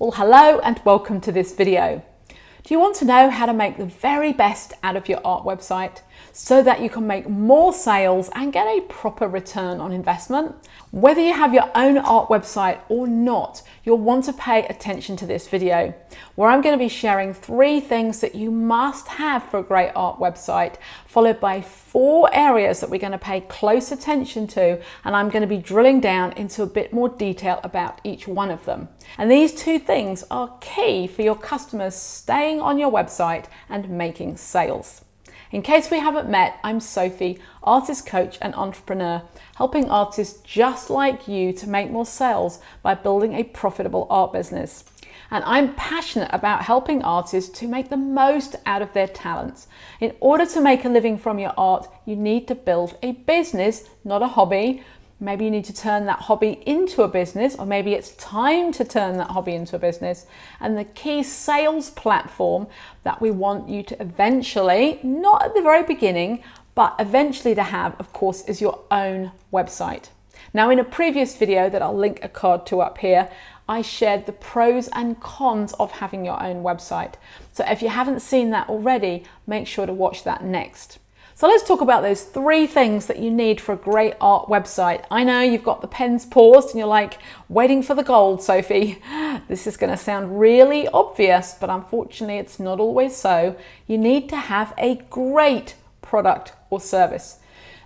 Well, hello and welcome to this video. Do you want to know how to make the very best out of your art website so that you can make more sales and get a proper return on investment? Whether you have your own art website or not, you'll want to pay attention to this video, where I'm going to be sharing 3 things that you must have for a great art website, followed by 4 areas that we're going to pay close attention to, and I'm going to be drilling down into a bit more detail about each one of them. And these 2 things are key for your customers staying on your website and making sales. In case we haven't met, I'm Sophie, artist coach and entrepreneur, helping artists just like you to make more sales by building a profitable art business. And I'm passionate about helping artists to make the most out of their talents. In order to make a living from your art, you need to build a business, not a hobby. Maybe you need to turn that hobby into a business, or maybe it's time to turn that hobby into a business. And the key sales platform that we want you to eventually, not at the very beginning, but eventually to have, of course, is your own website. Now, in a previous video that I'll link a card to up here, I shared the pros and cons of having your own website. So if you haven't seen that already, make sure to watch that next. So let's talk about those 3 things that you need for a great art website. I know you've got the pens paused and you're like, waiting for the gold, Sophie. This is going to sound really obvious, but unfortunately it's not always so. You need to have a great product or service.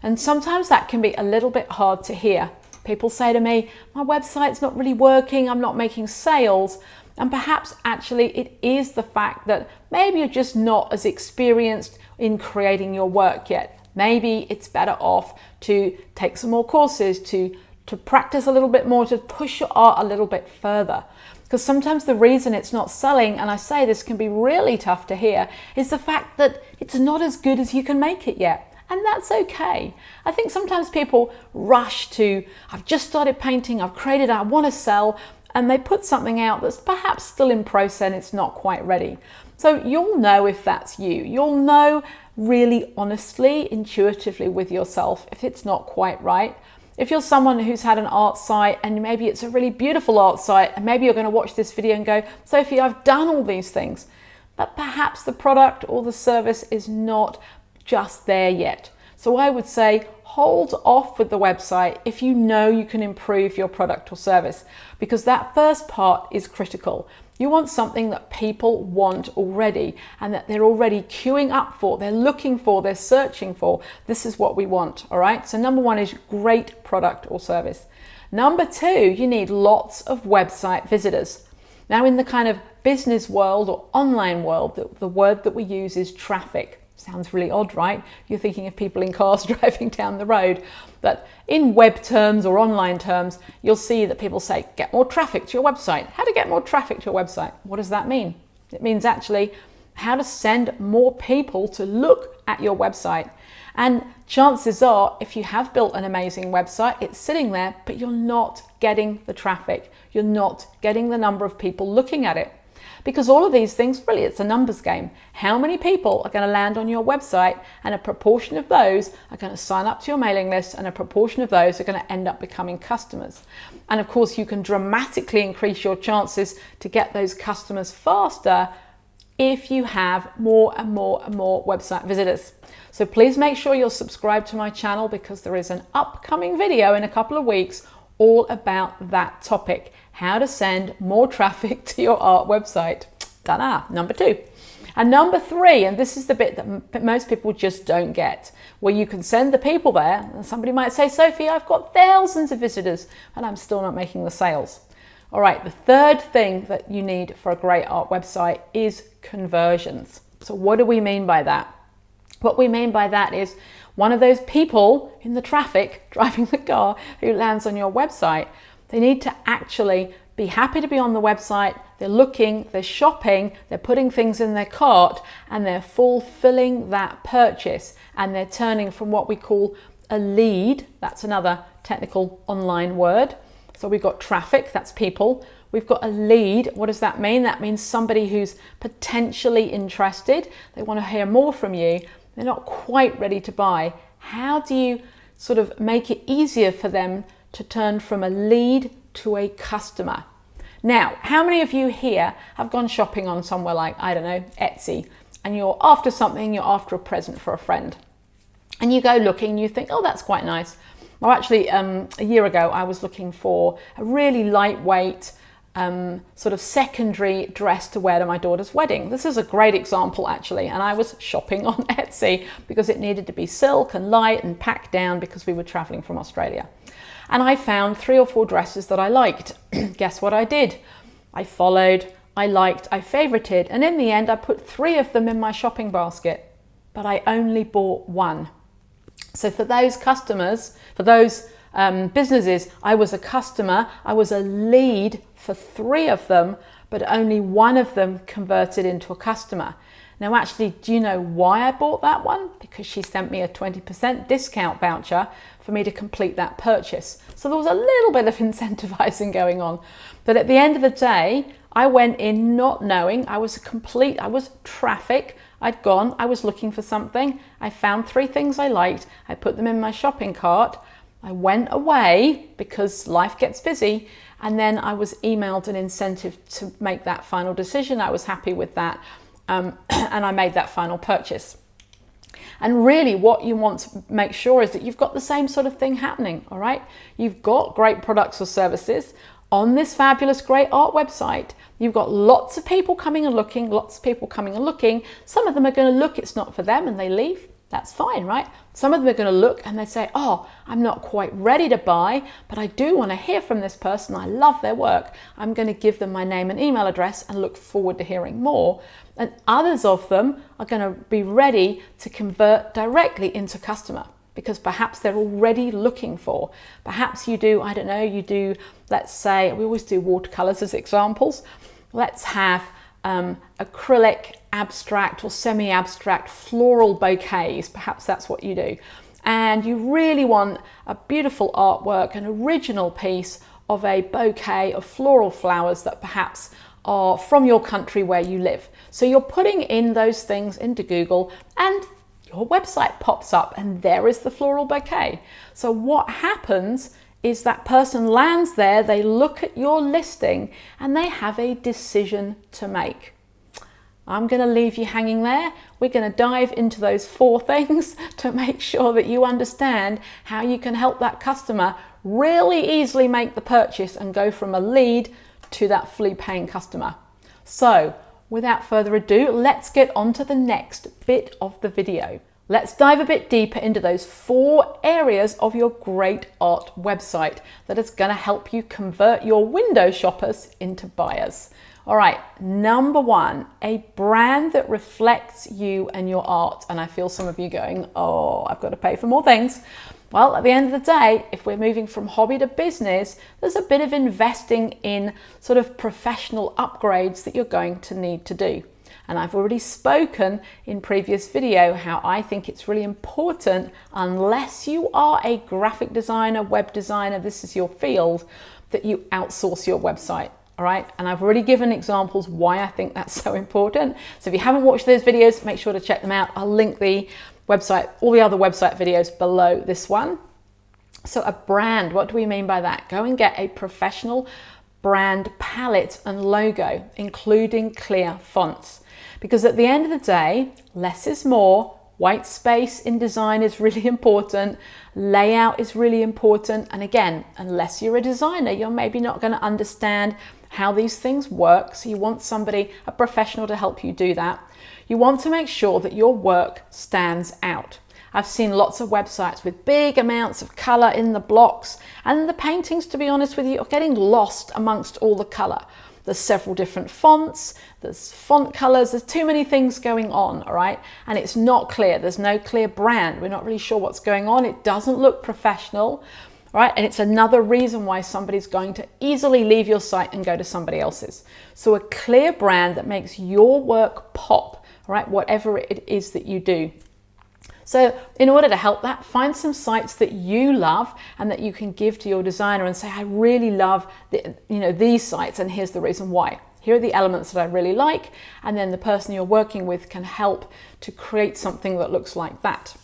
And sometimes that can be a little bit hard to hear. People say to me, my website's not really working, I'm not making sales. And perhaps actually it is the fact that maybe you're just not as experienced in creating your work yet. Maybe it's better off to take some more courses, to practice a little bit more, to push your art a little bit further. Because sometimes the reason it's not selling, and I say this can be really tough to hear, is the fact that it's not as good as you can make it yet. And that's okay. I think sometimes people rush to, I've just started painting, I've created, I want to sell, and they put something out that's perhaps still in process and it's not quite ready. So you'll know if that's you. You'll know really honestly, intuitively with yourself if it's not quite right. If you're someone who's had an art site and maybe it's a really beautiful art site, and maybe you're going to watch this video and go, Sophie, I've done all these things, but perhaps the product or the service is not just there yet. So I would say hold off with the website if you know you can improve your product or service, because that first part is critical. You want something that people want already and that they're already queuing up for, they're looking for, they're searching for. This is what we want, all right? So number 1 is great product or service. Number 2, you need lots of website visitors. Now, in the kind of business world or online world, the word that we use is traffic. Sounds really odd, right? You're thinking of people in cars driving down the road. But in web terms or online terms, you'll see that people say, get more traffic to your website. How to get more traffic to your website? What does that mean? It means actually how to send more people to look at your website. And chances are, if you have built an amazing website, it's sitting there, but you're not getting the traffic. You're not getting the number of people looking at it. Because all of these things, really, it's a numbers game. How many people are going to land on your website, and a proportion of those are going to sign up to your mailing list, and a proportion of those are going to end up becoming customers. And of course, you can dramatically increase your chances to get those customers faster if you have more and more and more website visitors. So please make sure you're subscribed to my channel, because there is an upcoming video in a couple of weeks all about that topic. How to send more traffic to your art website. Ta-da, number 2. And number 3, and this is the bit that most people just don't get, where you can send the people there, and somebody might say, Sophie, I've got thousands of visitors, and I'm still not making the sales. All right, the 3rd thing that you need for a great art website is conversions. So what do we mean by that? What we mean by that is one of those people in the traffic driving the car who lands on your website, they need to actually be happy to be on the website. They're looking, they're shopping, they're putting things in their cart, and they're fulfilling that purchase. And they're turning from what we call a lead. That's another technical online word. So we've got traffic, that's people. We've got a lead. What does that mean? That means somebody who's potentially interested. They want to hear more from you. They're not quite ready to buy. How do you sort of make it easier for them to turn from a lead to a customer? Now, how many of you here have gone shopping on somewhere like, I don't know, Etsy, and you're after something, you're after a present for a friend, and you go looking, you think, oh, that's quite nice. Well, actually, a year ago, I was looking for a really lightweight sort of secondary dress to wear to my daughter's wedding. This is a great example, actually, and I was shopping on Etsy because it needed to be silk and light and packed down because we were traveling from Australia. And I found 3 or 4 dresses that I liked. Guess what I did? I followed, I liked, I favorited, and in the end, I put 3 of them in my shopping basket, but I only bought 1. So for those customers, for those businesses, I was a customer, I was a lead for 3 of them, but only 1 of them converted into a customer. Now, actually, do you know why I bought that one? Because she sent me a 20% discount voucher for me to complete that purchase. So there was a little bit of incentivizing going on. But at the end of the day, I went in not knowing. I was traffic. I'd gone, I was looking for something. I found 3 things I liked. I put them in my shopping cart. I went away because life gets busy. And then I was emailed an incentive to make that final decision. I was happy with that. And I made that final purchase. And really what you want to make sure is that you've got the same sort of thing happening, all right? You've got great products or services on this fabulous, great art website. You've got lots of people coming and looking, Some of them are going to look, it's not for them, and they leave. That's fine, right? Some of them are going to look and they say, oh, I'm not quite ready to buy, but I do want to hear from this person. I love their work. I'm going to give them my name and email address and look forward to hearing more. And others of them are going to be ready to convert directly into customer because perhaps they're already looking for. Perhaps you do, I don't know, let's say, we always do watercolors as examples. Let's have acrylic, abstract or semi-abstract floral bouquets. Perhaps that's what you do. And you really want a beautiful artwork, an original piece of a bouquet of floral flowers that perhaps are from your country where you live. So you're putting in those things into Google and your website pops up and there is the floral bouquet. So what happens is that person lands there, they look at your listing and they have a decision to make. I'm going to leave you hanging there. We're going to dive into those 4 things to make sure that you understand how you can help that customer really easily make the purchase and go from a lead to that fully paying customer. So without further ado, let's get on to the next bit of the video. Let's dive a bit deeper into those 4 areas of your great art website that is going to help you convert your window shoppers into buyers. All right, number 1, a brand that reflects you and your art. And I feel some of you going, oh, I've got to pay for more things. Well, at the end of the day, if we're moving from hobby to business, there's a bit of investing in sort of professional upgrades that you're going to need to do. And I've already spoken in previous video how I think it's really important, unless you are a graphic designer, web designer, this is your field, that you outsource your website. All right, and I've already given examples why I think that's so important. So if you haven't watched those videos, make sure to check them out. I'll link the website, all the other website videos below this one. So a brand, what do we mean by that? Go and get a professional brand palette and logo, including clear fonts. Because at the end of the day, less is more. White space in design is really important. Layout is really important. And again, unless you're a designer, you're maybe not going to understand how these things work. So you want somebody, a professional, to help you do that. You want to make sure that your work stands out. I've seen lots of websites with big amounts of color in the blocks, and the paintings, to be honest with you, are getting lost amongst all the color. There's several different fonts, there's font colors, there's too many things going on, all right? And it's not clear, there's no clear brand. We're not really sure what's going on. It doesn't look professional, right? And it's another reason why somebody's going to easily leave your site and go to somebody else's. So a clear brand that makes your work pop, right? Whatever it is that you do. So in order to help that, find some sites that you love and that you can give to your designer and say, I really love these sites, and here's the reason why. Here are the elements that I really like, and then the person you're working with can help to create something that looks like that.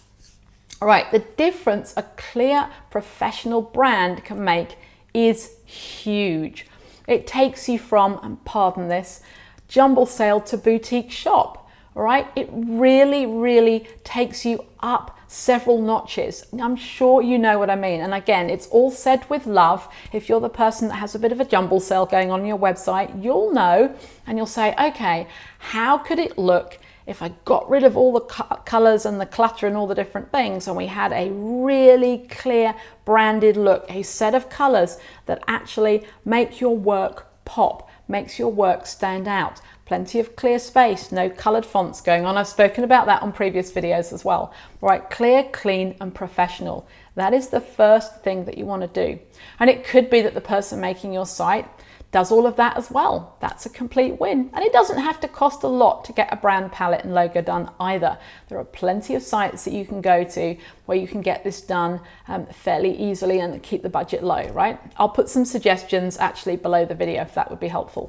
All right, the difference a clear professional brand can make is huge. It takes you from, and pardon this, jumble sale to boutique shop, all right? It really, really takes you up several notches. I'm sure you know what I mean. And again, it's all said with love. If you're the person that has a bit of a jumble sale going on your website, you'll know and you'll say, okay, how could it look if I got rid of all the colors and the clutter and all the different things, and we had a really clear branded look, a set of colors that actually make your work pop, makes your work stand out. Plenty of clear space, no colored fonts going on. I've spoken about that on previous videos as well. Right, clear, clean, and professional. That is the first thing that you want to do. And it could be that the person making your site does all of that as well. That's a complete win. And it doesn't have to cost a lot to get a brand palette and logo done either. There are plenty of sites that you can go to where you can get this done fairly easily and keep the budget low, right? I'll put some suggestions actually below the video if that would be helpful.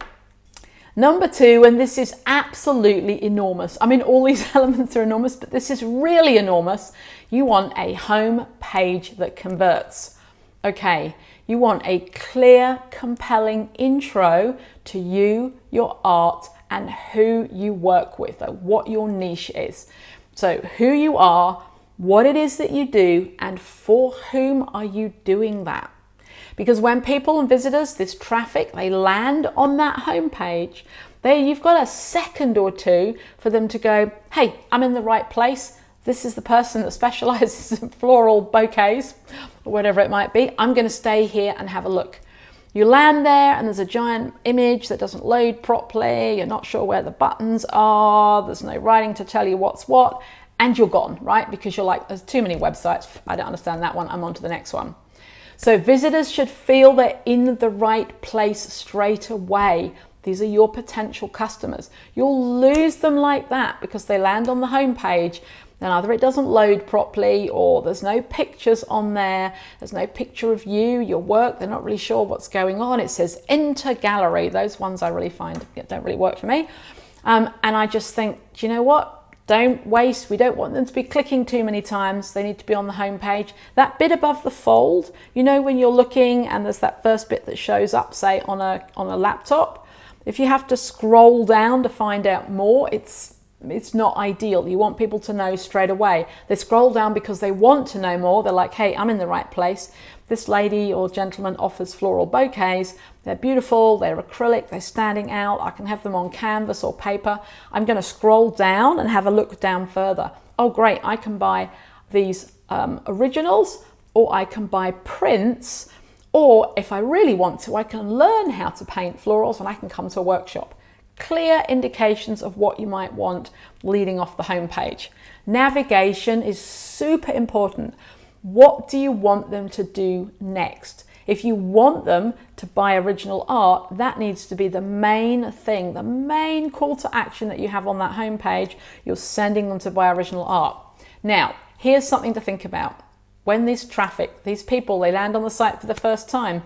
Number two, and this is absolutely enormous. I mean, all these elements are enormous, but this is really enormous. You want a home page that converts. Okay, you want a clear, compelling intro to you, your art, and who you work with, like what your niche is. So who you are, what it is that you do, and for whom are you doing that? Because when people and visitors, this traffic, they land on that homepage, you've got a second or two for them to go, hey, I'm in the right place. This is the person that specializes in floral bouquets or whatever it might be. I'm going to stay here and have a look. You land there and there's a giant image that doesn't load properly. You're not sure where the buttons are. There's no writing to tell you what's what. And you're gone, right? Because you're like, there's too many websites. I don't understand that one. I'm on to the next one. So visitors should feel they're in the right place straight away. These are your potential customers. You'll lose them like that because they land on the home page and either it doesn't load properly or there's no pictures on there. There's no picture of you, your work. They're not really sure what's going on. It says enter gallery. Those ones I really find don't really work for me. And I just think, do you know what? Don't waste, we don't want them to be clicking too many times. They need to be on the home page. That bit above the fold, you know, when you're looking and there's that first bit that shows up, say on a laptop, if you have to scroll down to find out more, it's not ideal. You want people to know straight away. They scroll down because they want to know more. They're like, hey, I'm in the right place. This lady or gentleman offers floral bouquets. They're beautiful, they're acrylic, they're standing out. I can have them on canvas or paper. I'm going to scroll down and have a look down further. Oh, great, I can buy these originals, or I can buy prints, or if I really want to, I can learn how to paint florals and I can come to a workshop. Clear indications of what you might want leading off the home page. Navigation is super important. What do you want them to do next? If you want them to buy original art, that needs to be the main thing, the main call to action that you have on that homepage. You're sending them to buy original art. Now, here's something to think about. When this traffic, these people, they land on the site for the first time,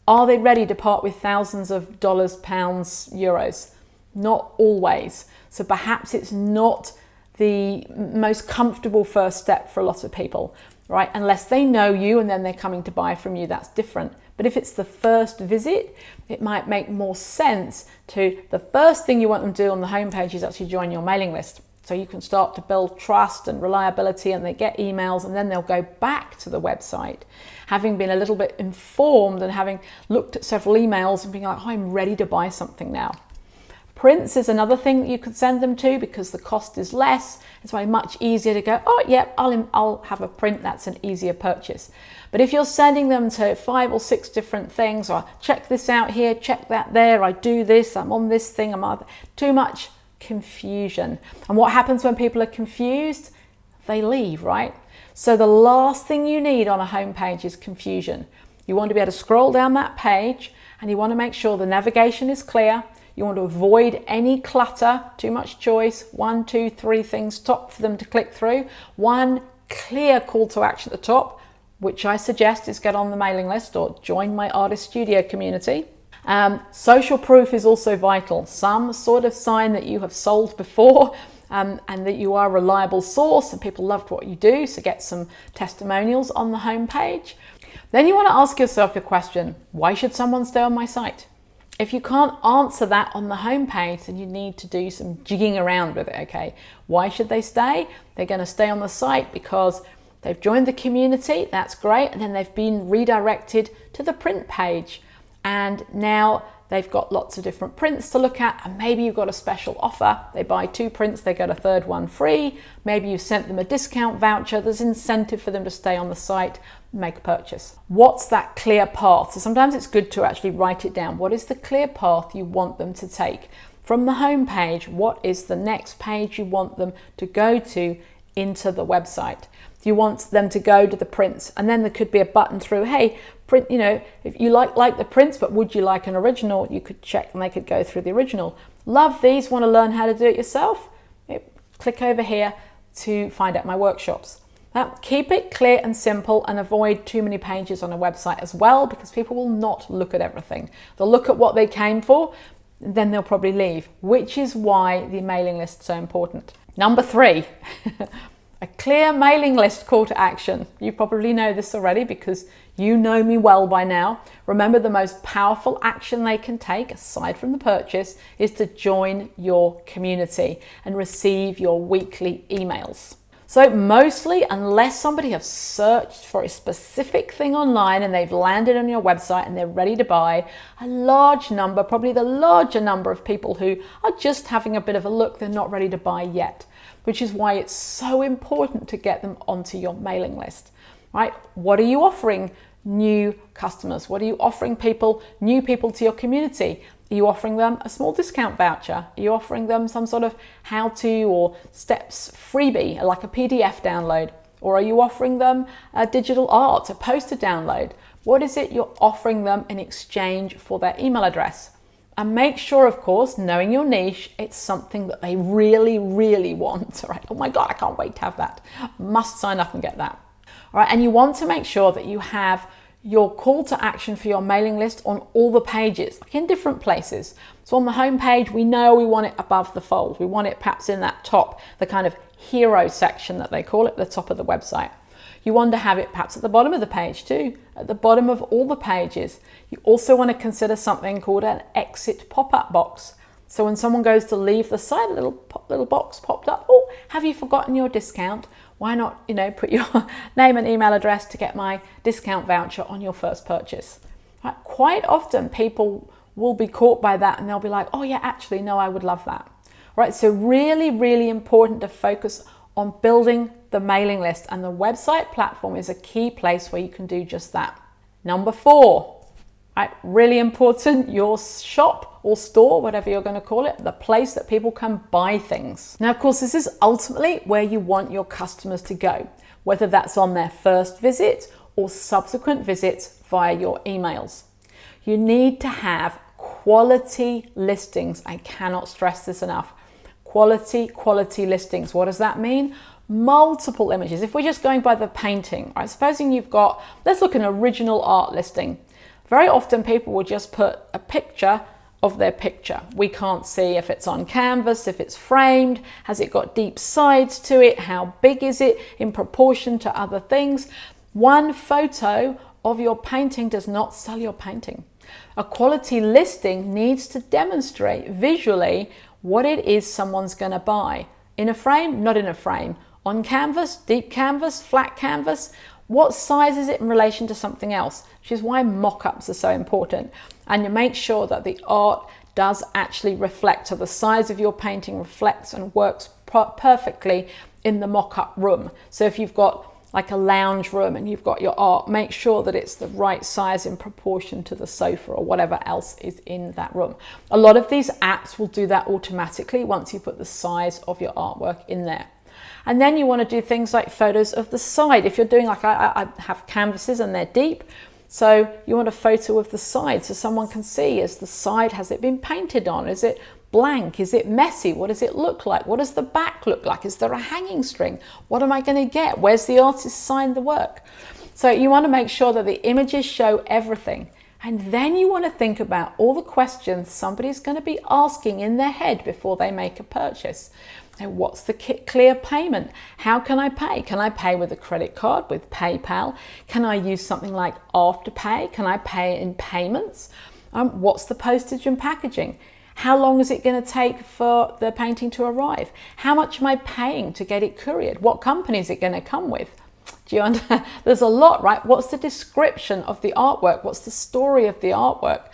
are they ready to part with thousands of dollars, pounds, euros? Not always. So perhaps it's not the most comfortable first step for a lot of people, right? Unless they know you and then they're coming to buy from you, that's different. But if it's the first visit, it might make more sense to, the first thing you want them to do on the homepage is actually join your mailing list. So you can start to build trust and reliability, and they get emails, and then they'll go back to the website, having been a little bit informed and having looked at several emails and being like, oh, I'm ready to buy something now. Prints is another thing that you could send them to because the cost is less. It's very much easier to go, oh, yeah, I'll have a print. That's an easier purchase. But if you're sending them to 5 or 6 different things, or check this out here, check that there, I do this, I'm on this thing, too much confusion. And what happens when people are confused? They leave, right? So the last thing you need on a homepage is confusion. You want to be able to scroll down that page, and you want to make sure the navigation is clear. You want to avoid any clutter, too much choice, 1, 2, 3 things top for them to click through. One clear call to action at the top, which I suggest is get on the mailing list or join my artist studio community. Social proof is also vital. Some sort of sign that you have sold before and that you are a reliable source and people loved what you do. So get some testimonials on the homepage. Then you want to ask yourself the question, why should someone stay on my site? If you can't answer that on the homepage, then you need to do some jigging around with it, okay? Why should they stay? They're going to stay on the site because they've joined the community, that's great, and then they've been redirected to the print page. And now they've got lots of different prints to look at, and maybe you've got a special offer. They buy 2 prints, they get a third one free. Maybe you've sent them a discount voucher. There's incentive for them to stay on the site, make a purchase. What's that clear path? So sometimes it's good to actually write it down. What is the clear path you want them to take? From the home page, what is the next page you want them to go to into the website? Do you want them to go to the prints? And then there could be a button through, hey, print, if you like the prints, but would you like an original? You could check and they could go through the original. Love these, want to learn how to do it yourself? Click over here to find out my workshops. Now, keep it clear and simple and avoid too many pages on a website as well, because people will not look at everything. They'll look at what they came for, then they'll probably leave, which is why the mailing list is so important. Number 3, a clear mailing list call to action. You probably know this already because you know me well by now. Remember, the most powerful action they can take, aside from the purchase, is to join your community and receive your weekly emails. So mostly, unless somebody has searched for a specific thing online and they've landed on your website and they're ready to buy, a large number, probably the larger number of people who are just having a bit of a look, they're not ready to buy yet, which is why it's so important to get them onto your mailing list, right? What are you offering new customers? What are you offering new people to your community? Are you offering them a small discount voucher? Are you offering them some sort of how-to or steps freebie, like a PDF download? Or are you offering them a digital art, a poster download? What is it you're offering them in exchange for their email address? And make sure, of course, knowing your niche, it's something that they really, really want. All right? Oh my God, I can't wait to have that. Must sign up and get that. All right, and you want to make sure that you have your call to action for your mailing list on all the pages, like in different places. So on the home page, we know we want it above the fold. We want it perhaps in that top, the kind of hero section that they call it, the top of the website. You want to have it perhaps at the bottom of the page too, at the bottom of all the pages. You also want to consider something called an exit pop-up box. So when someone goes to leave the site, a little box popped up. Oh, have you forgotten your discount? Why not, put your name and email address to get my discount voucher on your first purchase? Right? Quite often people will be caught by that and they'll be like, oh yeah, actually, no, I would love that. Right? So really, really important to focus on building the mailing list, and the website platform is a key place where you can do just that. Number 4, right? Really important, your shop or store, whatever you're going to call it, the place that people can buy things. Now, of course, this is ultimately where you want your customers to go, whether that's on their first visit or subsequent visits via your emails. You need to have quality listings. I cannot stress this enough. Quality listings. What does that mean? Multiple images. If we're just going by the painting, right? Supposing you've got, let's look at an original art listing. Very often people will just put a picture of their picture. We can't see if it's on canvas, if it's framed, has it got deep sides to it, how big is it in proportion to other things. One photo of your painting does not sell your painting. A quality listing needs to demonstrate visually what it is someone's going to buy. In a frame, not in a frame. On canvas, deep canvas, flat canvas. What size is it in relation to something else? Which is why mock-ups are so important. And you make sure that the art does actually reflect, so the size of your painting reflects and works perfectly in the mock-up room. So if you've got like a lounge room and you've got your art, make sure that it's the right size in proportion to the sofa or whatever else is in that room. A lot of these apps will do that automatically once you put the size of your artwork in there. And then you want to do things like photos of the side. If you're doing like, I have canvases and they're deep, so you want a photo of the side so someone can see, is the side, has it been painted on? Is it blank? Is it messy? What does it look like? What does the back look like? Is there a hanging string? What am I going to get? Where's the artist signed the work? So you want to make sure that the images show everything. And then you want to think about all the questions somebody's going to be asking in their head before they make a purchase. So what's the clear payment? How can I pay? Can I pay with a credit card, with PayPal? Can I use something like Afterpay? Can I pay in payments? What's the postage and packaging? How long is it going to take for the painting to arrive? How much am I paying to get it couriered? What company is it going to come with? Do you understand? There's a lot, right? What's the description of the artwork? What's the story of the artwork?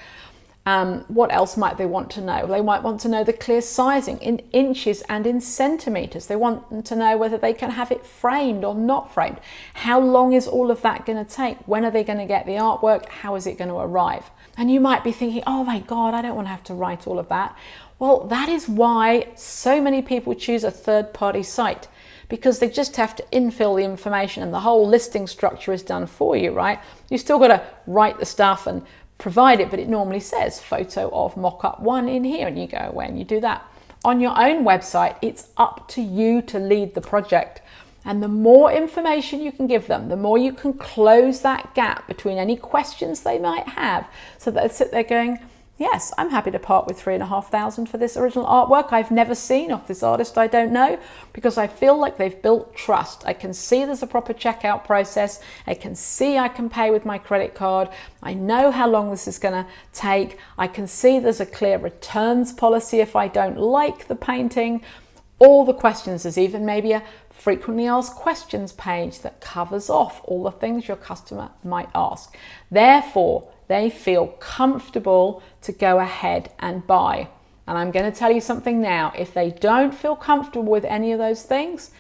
What else might they want to know? They might want to know the clear sizing in inches and in centimeters. They want to know whether they can have it framed or not framed. How long is all of that going to take? When are they going to get the artwork? How is it going to arrive? And you might be thinking, oh my God, I don't want to have to write all of that. Well, that is why so many people choose a third-party site, because they just have to infill the information and the whole listing structure is done for you, right? You still got to write the stuff and provide it, but it normally says photo of mock-up 1 in here, and you go away and you do that. On your own website, it's up to you to lead the project. And the more information you can give them, the more you can close that gap between any questions they might have, so that they sit there going, yes, I'm happy to part with $3,500 for this original artwork I've never seen of this artist I don't know, because I feel like they've built trust. I can see there's a proper checkout process. I can see I can pay with my credit card. I know how long this is going to take. I can see there's a clear returns policy if I don't like the painting. All the questions, there's even maybe a frequently asked questions page that covers off all the things your customer might ask. Therefore, they feel comfortable to go ahead and buy. And I'm going to tell you something now. If they don't feel comfortable with any of those things,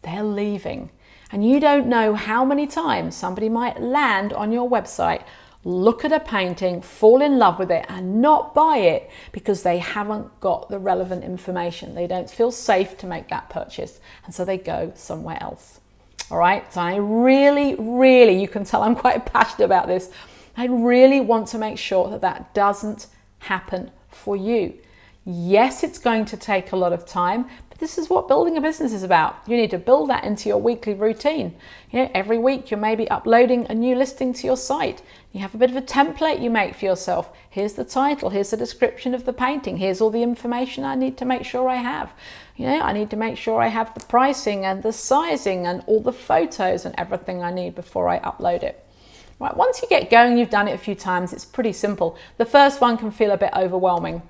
they're leaving. And you don't know how many times somebody might land on your website, look at a painting, fall in love with it and not buy it because they haven't got the relevant information. They don't feel safe to make that purchase. And so they go somewhere else. All right. So I really, you can tell I'm quite passionate about this. I really want to make sure that that doesn't happen for you. Yes, it's going to take a lot of time, but this is what building a business is about. You need to build that into your weekly routine. You know, every week you're maybe uploading a new listing to your site. You have a bit of a template you make for yourself. Here's the title, here's the description of the painting, here's all the information I need to make sure I have. You know, I need to make sure I have the pricing and the sizing and all the photos and everything I need before I upload it. Right, once you get going, you've done it a few times, it's pretty simple. The first one can feel a bit overwhelming.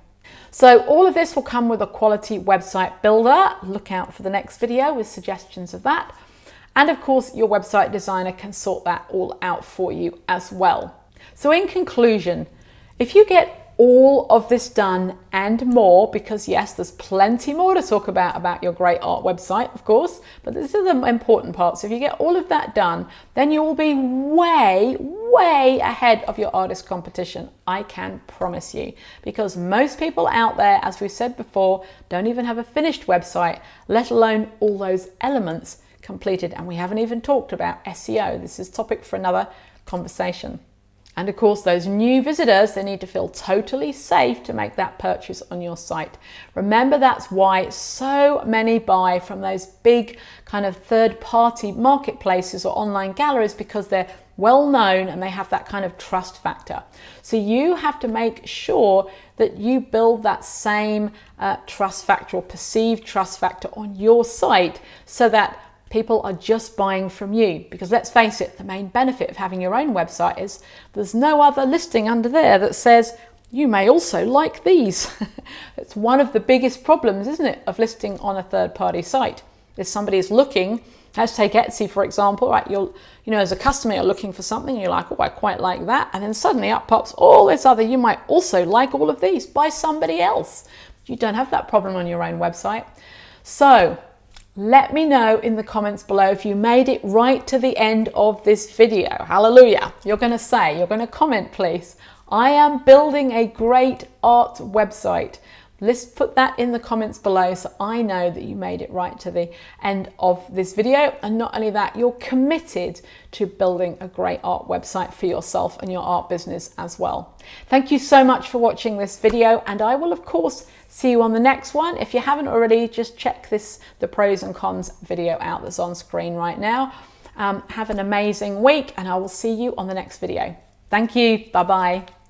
So all of this will come with a quality website builder. Look out for the next video with suggestions of that. And of course, your website designer can sort that all out for you as well. So in conclusion, if you get all of this done and more, because yes, there's plenty more to talk about your great art website, of course, but this is the important part. So if you get all of that done, then you will be way ahead of your artist competition. I can promise you, because most people out there, as we said before, don't even have a finished website, let alone all those elements completed. And we haven't even talked about SEO. This is topic for another conversation. And of course, those new visitors, they need to feel totally safe to make that purchase on your site. Remember, that's why so many buy from those big kind of third-party marketplaces or online galleries, because they're well known and they have that kind of trust factor. So you have to make sure that you build that same trust factor or perceived trust factor on your site, so that people are just buying from you. Because let's face it, the main benefit of having your own website is there's no other listing under there that says you may also like these. It's one of the biggest problems, isn't it, of listing on a third-party site. If somebody is looking, let's take Etsy for example, right? You know, as a customer, you're looking for something, and you're like, oh, I quite like that, and then suddenly up pops all this other. You might also like all of these by somebody else. You don't have that problem on your own website. So let me know in the comments below if you made it right to the end of this video. Hallelujah. You're going to comment, please. I am building a great art website. Let's put that in the comments below so I know that you made it right to the end of this video. And not only that, you're committed to building a great art website for yourself and your art business as well. Thank you so much for watching this video, and I will of course see you on the next one. If you haven't already, just check the pros and cons video out that's on screen right now. Have an amazing week, and I will see you on the next video. Thank you. Bye-bye.